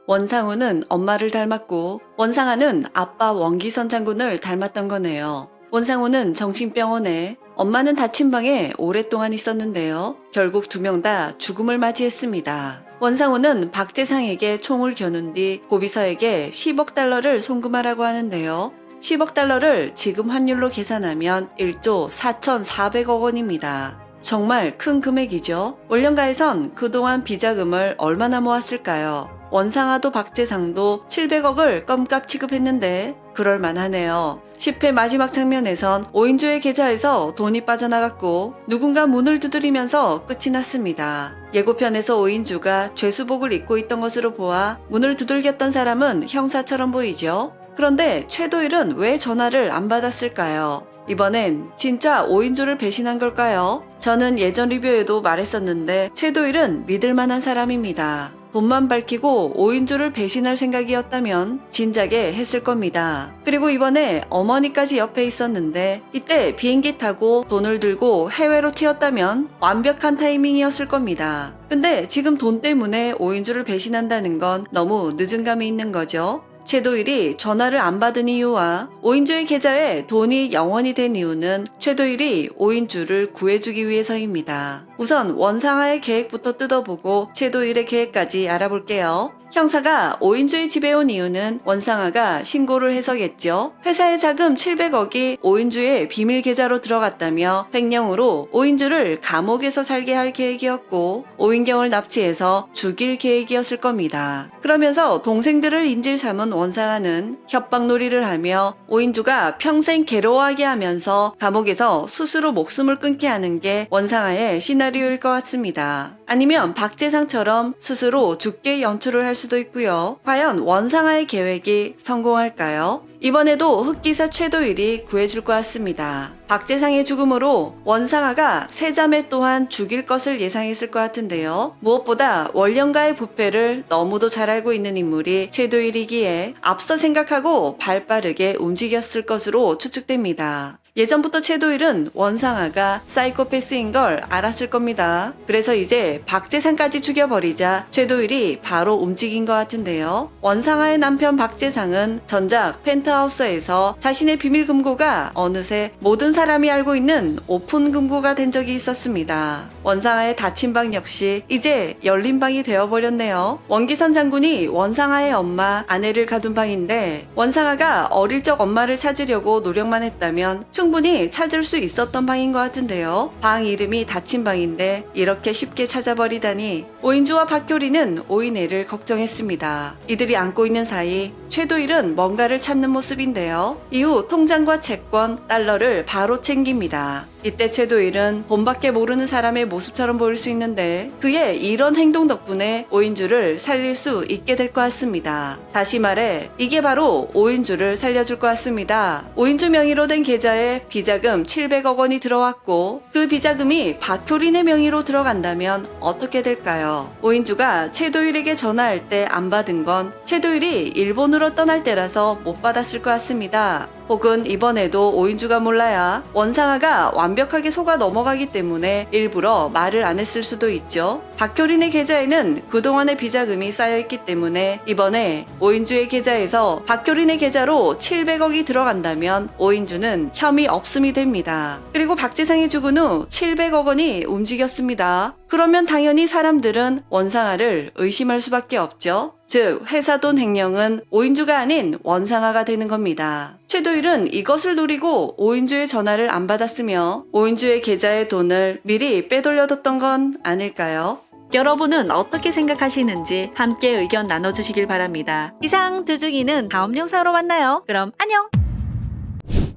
원상우는 엄마를 닮았고 원상아는 아빠 원기선 장군을 닮았던 거네요. 원상우는 정신병원에, 엄마는 다친 방에 오랫동안 있었는데요. 결국 두 명 다 죽음을 맞이했습니다. 원상우는 박재상에게 총을 겨눈 뒤 고비서에게 10억 달러를 송금하라고 하는데요. 10억 달러를 지금 환율로 계산하면 1조 4,400억 원입니다. 정말 큰 금액이죠. 원령가에선 그동안 비자금을 얼마나 모았을까요? 원상아도 박재상도 700억을 껌값 취급했는데 그럴만하네요. 10회 마지막 장면에선 오인주의 계좌에서 돈이 빠져나갔고 누군가 문을 두드리면서 끝이 났습니다. 예고편에서 오인주가 죄수복을 입고 있던 것으로 보아 문을 두들겼던 사람은 형사처럼 보이죠. 그런데 최도일은 왜 전화를 안 받았을까요? 이번엔 진짜 오인주를 배신한 걸까요? 저는 예전 리뷰에도 말했었는데 최도일은 믿을만한 사람입니다. 돈만 밝히고 오인주를 배신할 생각이었다면 진작에 했을 겁니다. 그리고 이번에 어머니까지 옆에 있었는데 이때 비행기 타고 돈을 들고 해외로 튀었다면 완벽한 타이밍이었을 겁니다. 근데 지금 돈 때문에 오인주를 배신한다는 건 너무 늦은 감이 있는 거죠. 최도일이 전화를 안 받은 이유와 오인주의 계좌에 돈이 영원이 된 이유는 최도일이 오인주를 구해주기 위해서입니다. 우선 원상아의 계획부터 뜯어보고 최도일의 계획까지 알아볼게요. 형사가 오인주의 집에 온 이유는 원상아가 신고를 해서겠죠. 회사의 자금 700억이 오인주의 비밀 계좌로 들어갔다며 횡령으로 오인주를 감옥에서 살게 할 계획이었고 오인경을 납치해서 죽일 계획이었을 겁니다. 그러면서 동생들을 인질 삼은 원상아는 협박놀이를 하며 오인주가 평생 괴로워하게 하면서 감옥에서 스스로 목숨을 끊게 하는 게 원상아의 시나리오일 것 같습니다. 아니면 박재상처럼 스스로 죽게 연출을 할 수도 있고요. 과연 원상아의 계획이 성공할까요? 이번에도 흑기사 최도일이 구해줄 것 같습니다. 박재상의 죽음으로 원상아가 세자매 또한 죽일 것을 예상했을 것 같은데요. 무엇보다 원령가의 부패를 너무도 잘 알고 있는 인물이 최도일이기에 앞서 생각하고 발빠르게 움직였을 것으로 추측됩니다. 예전부터 최도일은 원상아가 사이코패스인 걸 알았을 겁니다. 그래서 이제 박재상까지 죽여버리자 최도일이 바로 움직인 것 같은데요. 원상아의 남편 박재상은 전작 펜트하우스에서 자신의 비밀 금고가 어느새 모든 사람이 알고 있는 오픈 금고가 된 적이 있었습니다. 원상아의 닫힌 방 역시 이제 열린 방이 되어버렸네요. 원기선 장군이 원상아의 엄마, 아내를 가둔 방인데 원상아가 어릴 적 엄마를 찾으려고 노력만 했다면 충분히 찾을 수 있었던 방인 것 같은데요. 방 이름이 닫힌 방인데 이렇게 쉽게 찾아버리다니 오인주와 박효리는 오인혜를 걱정했습니다. 이들이 안고 있는 사이 최도일은 뭔가를 찾는 모습인데요. 이후 통장과 채권, 달러를 바로 챙깁니다. 이때 최도일은 돈밖에 모르는 사람의 모습처럼 보일 수 있는데 그의 이런 행동 덕분에 오인주를 살릴 수 있게 될 것 같습니다. 다시 말해 이게 바로 오인주를 살려줄 것 같습니다. 오인주 명의로 된 계좌에 비자금 700억 원이 들어왔고 그 비자금이 박효린의 명의로 들어간다면 어떻게 될까요? 오인주가 최도일에게 전화할 때 안 받은 건 최도일이 일본으로 떠날 때라서 못 받았을 것 같습니다. 혹은 이번에도 오인주가 몰라야 원상아가 완벽하게 속아 넘어가기 때문에 일부러 말을 안 했을 수도 있죠. 박효린의 계좌에는 그동안의 비자금이 쌓여있기 때문에 이번에 오인주의 계좌에서 박효린의 계좌로 700억이 들어간다면 오인주는 혐의 없음이 됩니다. 그리고 박재상이 죽은 후 700억 원이 움직였습니다. 그러면 당연히 사람들은 원상아를 의심할 수밖에 없죠. 즉 회사 돈 횡령은 오인주가 아닌 원상아가 되는 겁니다. 최도일은 이것을 노리고 오인주의 전화를 안 받았으며 오인주의 계좌의 돈을 미리 빼돌려뒀던 건 아닐까요? 여러분은 어떻게 생각하시는지 함께 의견 나눠주시길 바랍니다. 이상 두중이는 다음 영상으로 만나요. 그럼 안녕!